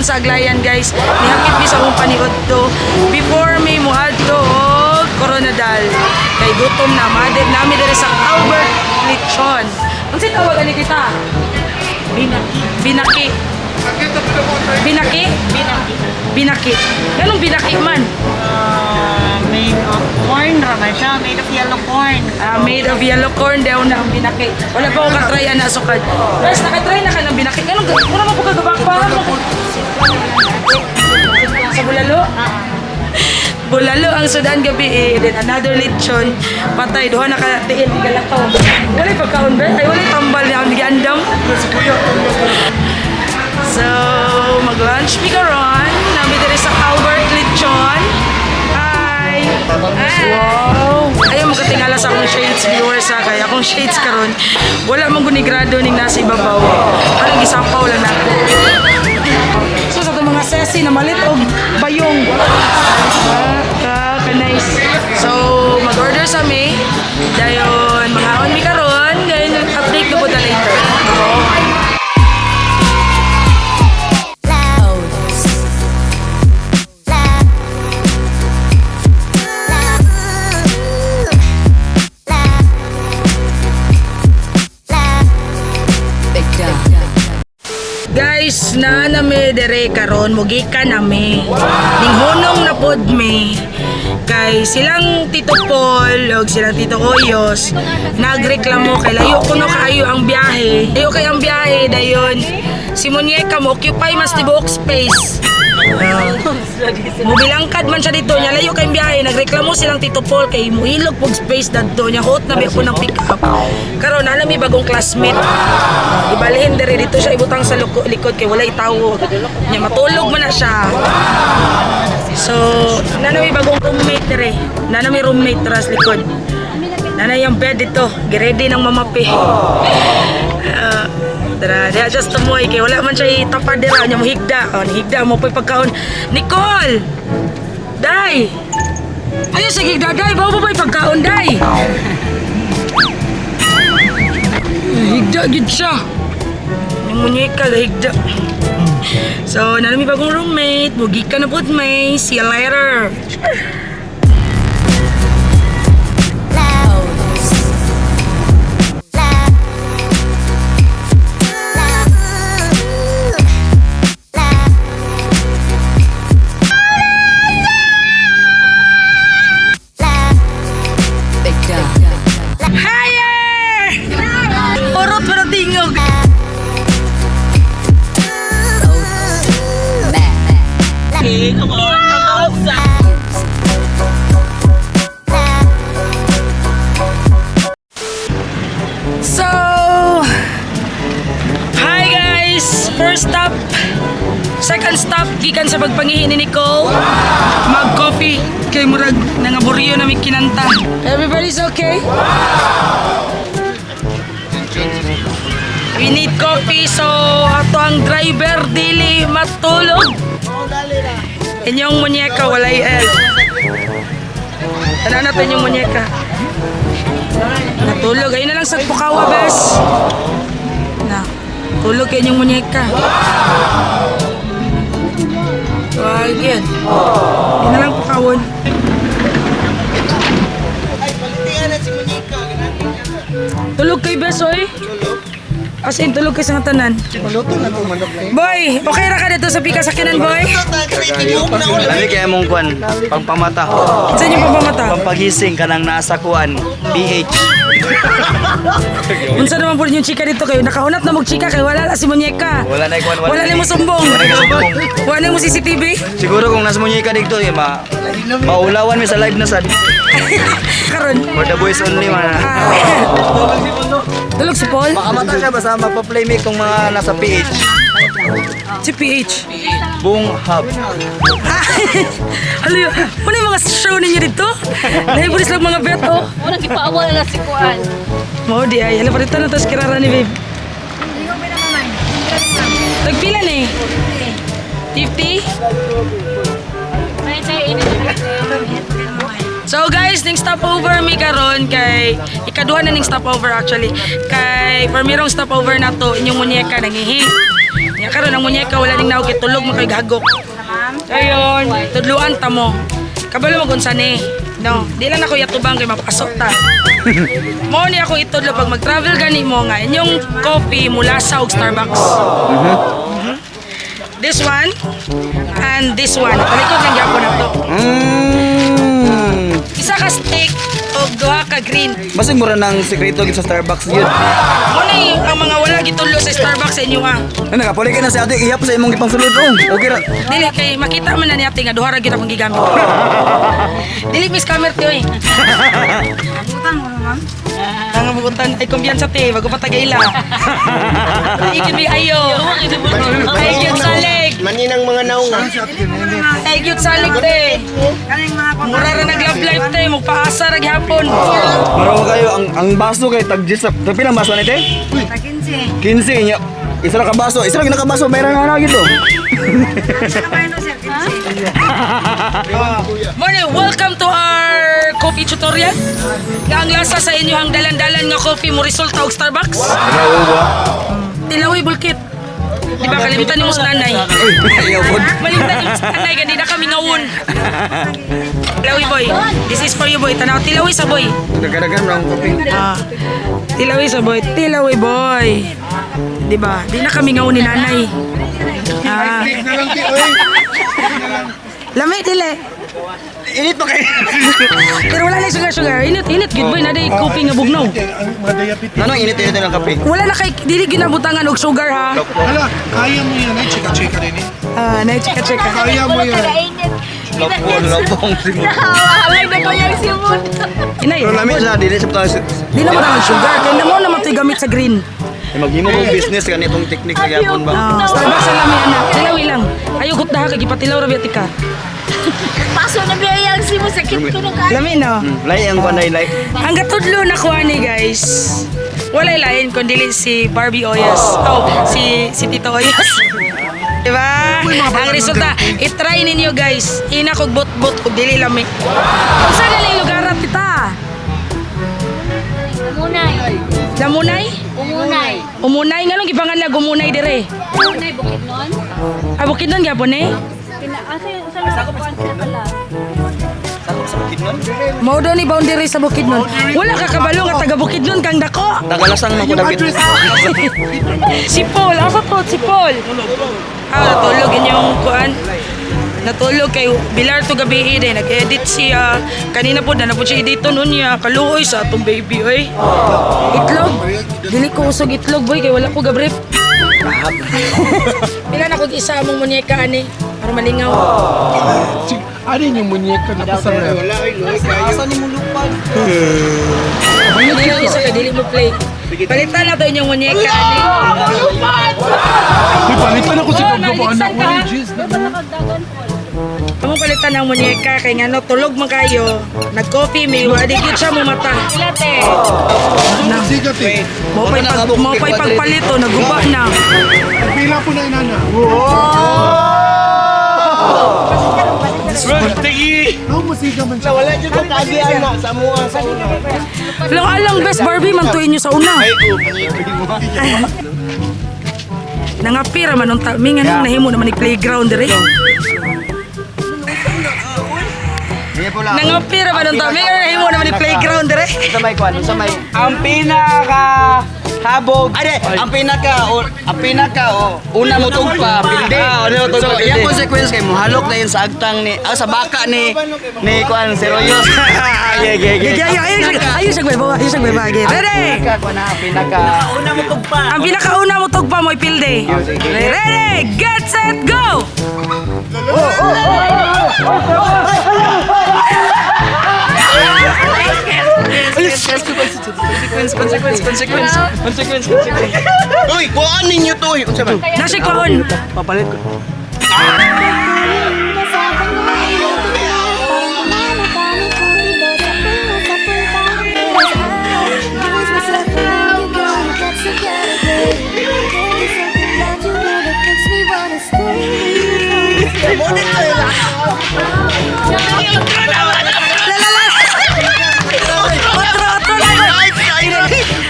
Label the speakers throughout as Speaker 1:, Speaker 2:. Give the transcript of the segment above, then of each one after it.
Speaker 1: karon sa Aglayan guys. Nihakit mi sa akong paniod to before may muadto og Coronadal. Kay gutom na madir nami diri sa Albert Lechon. Unsa tawagan ni kita? Binaki. Binaki. Binaki? Binaki. Binaki. Anong binaki man?
Speaker 2: Made of corn raman siya. Made of yellow corn.
Speaker 1: Made of yellow corn daw na ang binaki. Wala pa ako katry na sukad. Guys, nakatry na ka ng binaki. Anong muna mo po kagabakbahan mo? Sa bulalo? Bulalo ang sudan gabi eh. Then another lechon. Patay. Duha na ka-tiil. Galakaw. Wala pagkaon ba? Ay, wala tambal niya. Ang giandam. So, mag-lunch mi karon. Nami diri sa Albert Lechon. Hi! Wow! Ayaw mo katingala sa akong shades viewers ha. Kaya akong shades karon wala mong gunigrado ning nasa ibabaw. Parang gisampaw lang natin. So, sa itong mga sesi na malit o bayong. Nice. So, mag-order sa mi. Dayon, mga on mi karon. Dayon, update ko po na later. Guys, na nami dere karon mugika nami. Ning hunong na pod mi. Kay silang Tito Paul o silang Tito Oyos nagreklamo kay layo kuno kaayo ang biyahe. Layo kay ang biyahe dayon. Si Muñeca mo occupy mas tibuok space. Mobilangkad man siya dito niya layo kay biyahe. Nagreklamo silang Tito Paul kay muhilog pog space dadto niya hot na biya ko ng pick up. Karon na mi bagong classmate. Ibalhin dere dito siya ibutang sa likod kay walay tawo. Nya matulog man na siya. So, nanami bagong roommate dere. Nanami roommate tras likod. Nanay yung bed dito. Giready ng mamapi. Dara, diha just tumoy kay wala man siya itapad dira nya mohigda. Oh, higda mo pay pagkaon. Nicole. Day. Ayo sige daday, bawo ba pagkaon day? Higda gid siya. Yung Muñeca higda. So, nanami bagong roommate. Mugi ka na po may. See you later. So, hi guys! First stop, second stop, gikan sa pagpangihi ni Nicole. Mag-coffee kay murag nangaburyo na may kinanta. Everybody's okay? We need coffee, so ato ang driver dili matulog. Inyong Muñeca walay el. Tanan natin yung Muñeca. Natulog. Ayun na lang sa pukawa, bes. Na, tulog kayo yung Muñeca. Wag yan. Ayun na lang pukawon.
Speaker 2: Ay, balitian na si Muñeca.
Speaker 1: Tulog kayo, bes, oy. As in, tulog kayo sa tanan.
Speaker 2: Maluto na itong manok eh.
Speaker 1: Boy, okay ra ka dito sa pika sakinan, boy?
Speaker 3: Lami kaya mong kuan, pangpamata.
Speaker 1: Saan yung pamamata?
Speaker 3: Pampagising ka nang nasa kuan, PH.
Speaker 1: Unsa naman po yung chika dito kayo? Nakahunap na mag-chika kayo. Wala na si Muñeca.
Speaker 3: Wala na ikuan,
Speaker 1: Wala na mo sumbong.
Speaker 3: Wala na sumbong.
Speaker 1: Wala na mo CCTV.
Speaker 3: Siguro kung nasa Muñeca dito, maulawan mi sa live na sad.
Speaker 1: Karon.
Speaker 3: For the boys only man.
Speaker 1: Tulog si Paul?
Speaker 3: Makamata siya basta magpa-playmate tong mga nasa PH.
Speaker 1: Si PH.
Speaker 3: Boom Hub.
Speaker 1: Halo, ano yung mga show ninyo dito? Nahibulis lang mga beto.
Speaker 4: Unang gipaawal na si Kuan.
Speaker 1: Mo di ay, hala parito na tas kirara ni babe. Tagpila ni? 50?
Speaker 4: May tayo ini.
Speaker 1: So guys, ning stopover mi karon kay ikaduha na ning stopover actually. Kay permirong stopover na to inyong Muñeca nangihi. Nya karon ang munyeka wala ning naog tulog mo kay gahagok. Ayon, tudluan ta mo. Kabalo mo gunsa ni. No, di lang ako yatubang kay mapasok ta. Mo ni ako itudlo pag mag-travel gani mo nga inyong coffee mula sa Starbucks. This one and this one. Palikod lang gyapon na to. Isa ka steak o duha ka green.
Speaker 3: Basig mura ng sekreto gid sa Starbucks yun.
Speaker 1: Muna ang mga wala gitudlo sa Starbucks sa inyo ah.
Speaker 3: Ano nakapuli ka na sa ate, ihap sa imong ipangsulod okay ra.
Speaker 1: Dili kay makita man na ni ate nga duha ra gyud akong gigamit. Dili miss camera ti oy.
Speaker 2: Butang mo naman.
Speaker 1: Ang bubutan ay kumbiyansa te, bago pa tagaila. Igid mi ayo. Ay gyud salig.
Speaker 5: Maninang mga naong.
Speaker 1: Ay gyud salig te.
Speaker 2: Kaning mga
Speaker 1: Mura ra nag-love life te, magpaasa ra gyapon.
Speaker 3: Maro kayo ang baso kay tag-gis sa pilang baso ni te?
Speaker 2: sa 15.
Speaker 3: 15 nya. Isa ra ka baso, isa ra ginakabaso, mayroon na gito.
Speaker 2: Sa kabayan no sir, 15.
Speaker 1: Morning, welcome to our coffee tutorial. Nga ang lasa sa inyo ang dalan-dalan nga coffee mo resulta og Starbucks. Tilawi bulkit. Di ba kalimutan niyo mo sa nanay?
Speaker 3: Ayaw pod.
Speaker 1: Malimtan niyo sa nanay, gandi na kami ngawon. Tilawi boy, this is for you boy. Tanaw, tilawi sa boy.
Speaker 3: Dagdagan mo ang kopi.
Speaker 1: Tilawi sa boy, tilawi boy. Di ba? Di na kami ngawon ni nanay. Lami dili.
Speaker 3: Init pa kay.
Speaker 1: Pero wala na sugar. Init, good boy. Naday coffee nga bugnaw.
Speaker 3: Ano init-init ng kape?
Speaker 1: Wala na kay, dili ginabutangan og sugar ha.
Speaker 6: Hala, kaya mo yan. Ay, chika-chika rin eh.
Speaker 1: Na-chika-chika.
Speaker 6: Kaya mo yan.
Speaker 3: Lapong simot.
Speaker 4: Halay na ko yung simot.
Speaker 1: Inay,
Speaker 3: Pero lami sa dili sa pagkas.
Speaker 1: di na matangan sugar. Kaya mo naman ito'y gamit sa green.
Speaker 3: Maghimo kong business ganitong technique sa yapon ba?
Speaker 1: Starbucks ang lami anak. Tilawi lang. Ayaw gut daha kay gipatilaw ra biya ka.
Speaker 4: Paso na biya yung simot. Sakit ko na ka.
Speaker 1: Lami no.
Speaker 3: Lay ang panay lay.
Speaker 1: Ang gatudlo na kuha ni guys. Walay lain kundi si Barbie Oyas. Oh, si Tito Oyas. Diba? Ang resulta, itry ninyo guys. Ina kog bot-bot kog dili lami. Kung saan na yung lugar at tita?
Speaker 4: Umunay.
Speaker 1: Lamunay?
Speaker 4: Umunay.
Speaker 1: Umunay nga lang gipangalan gumunay dire.
Speaker 4: Umunay, bukid nun.
Speaker 1: Ah, bukid nun gyapon eh.
Speaker 4: Asa yung nakukuhan sila pala?
Speaker 1: Mao daw ni boundary sa Bukidnon. Wala ka kabalo nga taga Bukidnon kang dako.
Speaker 3: Tagalasang man ko dagit.
Speaker 1: Si Paul, asa to si Paul? Natulog inyong kuan. Natulog kay Bilar to gabi din. Nag-edit siya. Kanina po na po siya editon niya. Kaluoy sa atong baby oy. Itlog. Dili ko usog itlog boy kay wala ko gabrief. Pila na kog isa among munyeka ani para malingaw.
Speaker 6: Ano yung munyeka na pasara?
Speaker 1: Dili lang isa kay dili mo play. Palitan na to inyong munyeka ani.
Speaker 6: Uy, palitan ako sa gagawaan anak ko. Jeez,
Speaker 1: Amo palitan ang munyeka kay ngano tulog man kayo. Nag-coffee me, wa di gyud siya mo mata. Ilate.
Speaker 6: sigat eh.
Speaker 1: Mo pay pagpalito naguba na.
Speaker 6: Pila po na inana. Ako musiga man siya.
Speaker 5: Wala dyan ko kagian na sa mua sa una.
Speaker 1: Alang best Barbie man tuin nyo sa una. Nangapira man nung tamingan nahimo naman ni playground dire. Nangapira man nung tamingan nahimo naman ni playground dire.
Speaker 3: Sa may kuan, sa may ang pinaka habog. Ade, ang pinaka una mo tugpa, pildi. Ano mo tugpa? Yung consequence kay mo halok na yun sa agtang ni sa baka ni kuan si Royos.
Speaker 1: Ayun siya gwebo, Ready?
Speaker 3: Pinaka una mo tugpa.
Speaker 1: Ang pinakauna mo tugpa mo ipilde. Ready, get set, go! Consequence.
Speaker 5: Uy, kuhaan ninyo to. Uy, unsa man?
Speaker 1: Nasi kwaon.
Speaker 3: Papalit ko.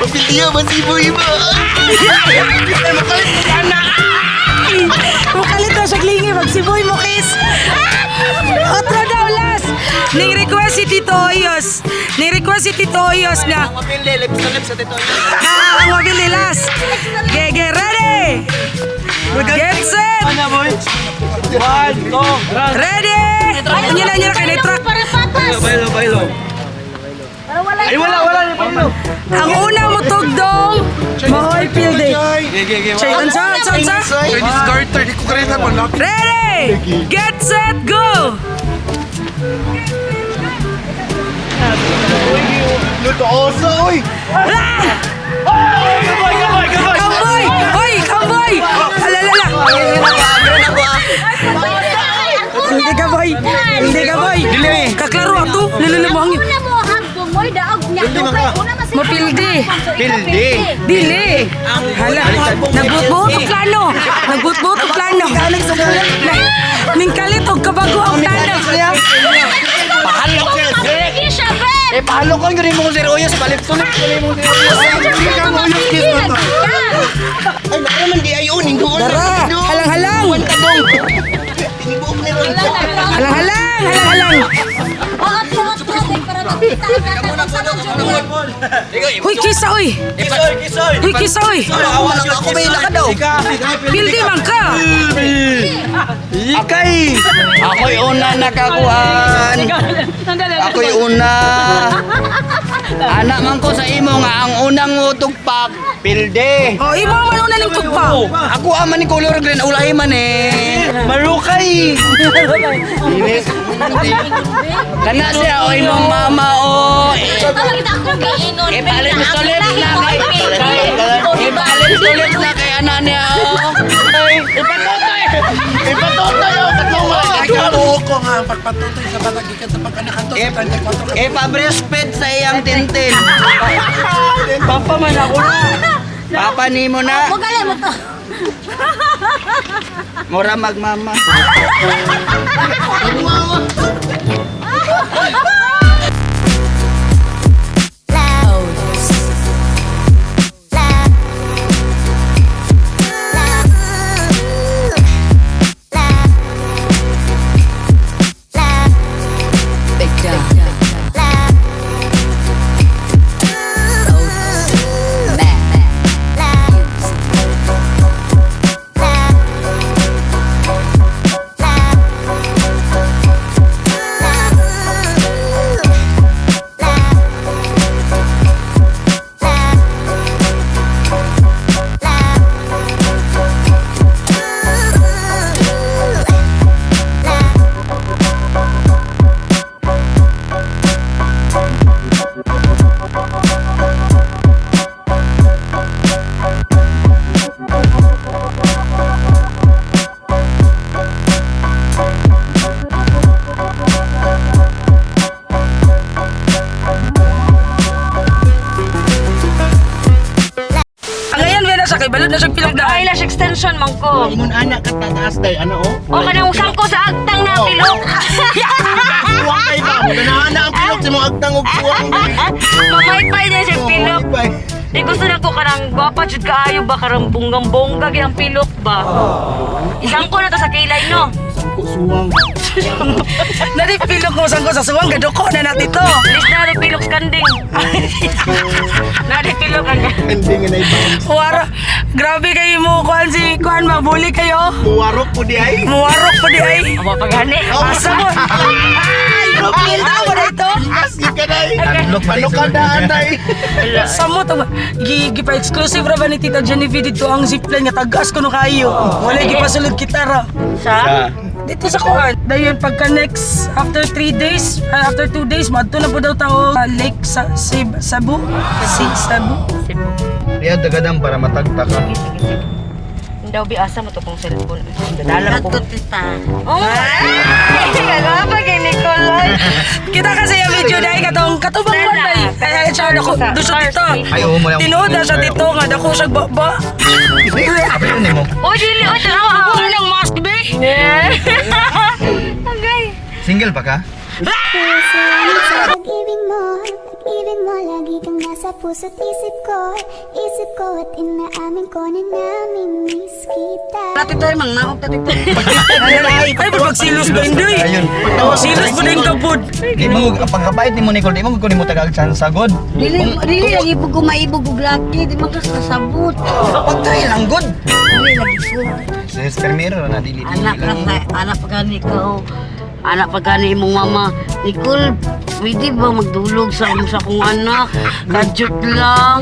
Speaker 5: Pagpitiya, masibo iba.
Speaker 1: Mukalit na siya klingi, magsiboy mo kiss. Otro daw, last. Ning request si Tito Oyos. Ning request si Tito Oyos na.
Speaker 3: Ang mapilde, lips to lips sa tito.
Speaker 1: Ang mabili, last. Get ready. Get set. Ready. Ano na kayo truck.
Speaker 4: Para patas.
Speaker 3: Bailo.
Speaker 4: Para wala.
Speaker 3: Ay, wala ni Bailo.
Speaker 1: Ang una mo tugdong. Mahoy field eh. Chay, unsa?
Speaker 6: Chinese Carter, di ko karita mo.
Speaker 1: Ready. Get set, go.
Speaker 5: Luto oso, uy!
Speaker 1: Kamboy! Hoy, kamboy! Alalala! Hindi ka boy! Hindi ka boy! Kaklaro ato! Nilalamang yun!
Speaker 4: Una mo hagdo mo daog niya. Una mas
Speaker 1: Mapildi!
Speaker 3: Pilde.
Speaker 1: Dili! Hala! Nagbutbuot ang plano! Nagbutbuot ang plano! Ning kalit og kabago ang plano!
Speaker 3: Pahalok siya.
Speaker 4: Sige siya, Ben.
Speaker 3: Eh, pahalok ko yung mo si Royos. Palit to lips mo si
Speaker 5: Ay, naku naman di ayun. Hindoon.
Speaker 1: Dara! Halang-halang!
Speaker 5: Tinibok ni Ron.
Speaker 1: Halang-halang! Halang-halang!
Speaker 4: Para makita ang
Speaker 1: Hoy, kisa oy!
Speaker 3: Kisoy.
Speaker 1: Hoy, kisa oy!
Speaker 3: Awan ako may daw.
Speaker 1: Pildi man ka!
Speaker 3: Akay. Ako'y una nakakuan. Ako'y una. Anak man ko sa imo nga ang unang utugpak. Pilde.
Speaker 1: O, imo man una ning tugpa!
Speaker 3: Ako aman ni color green ulahi man eh. Marukay. Kana siya o imong mama o.
Speaker 4: Kita ako giingon.
Speaker 3: Ipalit mo sa lips na kay. Ipalit mo lips na kay anak niya o.
Speaker 5: Ipatutoy o. Tatlong mga.
Speaker 6: Ikaw ko nga ang pagpatutoy sa batagikan sa pagkanakanto sa 34
Speaker 3: Ipa-breastfeed sa iyang tintin. Papa man ako na. Papa ni mo na.
Speaker 4: Magaling mo to.
Speaker 3: Mura magmama.
Speaker 1: Kay balod na siya pilog na.
Speaker 2: Eyelash extension man ko.
Speaker 5: Ingon anak ka tataas day. Ano o?
Speaker 2: O kanang usang ko sa agtang na pilok.
Speaker 5: Suwang kay ba? Ganahan na ang pilok sa mga agtang ug suwang.
Speaker 2: Mamaypay niya siya pilok. Di gusto na ko kanang gwapa jud kaayo ba karang bonggang-bongga gyud ang pilok ba. Isang ko na to sa kilay no.
Speaker 5: Suwang.
Speaker 1: Nadi pilog mo sang ko sa suwang gadoko na natito.
Speaker 2: Lis na rin pilok skanding. Nadi pilok ang
Speaker 5: Hindi nga na ibang.
Speaker 1: Wara, grabe kayo mo kuan mabuli kayo.
Speaker 5: Muwarok po di ay.
Speaker 1: Muwarok pa di ay.
Speaker 2: amo pagani.
Speaker 1: Asa mo? Ay, pilda mo na ito.
Speaker 5: Kasi ka day. Ano ka daan day?
Speaker 1: Sa mo to, gipa exclusive ra ba ni Tita Genevieve dito ang zipline nga tagas ko no kayo. Wala gipasulod kita ra.
Speaker 2: Sa?
Speaker 1: Dito sa kuan. Dayon pagka next after 3 days, after 2 days, madto na po daw tao Lake Cebu. Cebu.
Speaker 3: Iya dagadang para matagta ka.
Speaker 2: Daw biasa mo to kong cellphone. Dadala ko.
Speaker 4: Tita.
Speaker 2: Oh, ay! Kagapa kay Nicole.
Speaker 1: Kita kasi yung video dahil katubang mo dahil. Kaya siya dako, doon siya dito.
Speaker 3: Ay, oo, mo lang.
Speaker 1: Tinood na siya dito nga, dako siya baba.
Speaker 3: Ano mo?
Speaker 2: Oh, dili. Oh, tanawa ako.
Speaker 1: Ako ng mask, be.
Speaker 2: Okay.
Speaker 3: Single pa ka?
Speaker 7: Giving more, giving Piling mo lagi kang nasa puso't isip ko at inaamin ko na namimiss kita.
Speaker 3: Dati tayo mang naok dati tayo.
Speaker 1: Ay, pagsilos ba hindi?
Speaker 3: Ayun.
Speaker 1: Silos ba din kapod?
Speaker 3: Di mo pagkabait ni mo Nicole, di mo kunin mo tagal chance sagod.
Speaker 4: Dili lagi po kumaibog og laki, di man kas kasabot.
Speaker 3: Pagtay lang good.
Speaker 4: Dili lagi po.
Speaker 3: Sis permiro na dili.
Speaker 4: Anak pagani ka anak pagani imong mama. Nicole, pwede ba magdulog sa akong anak? Kadyot lang.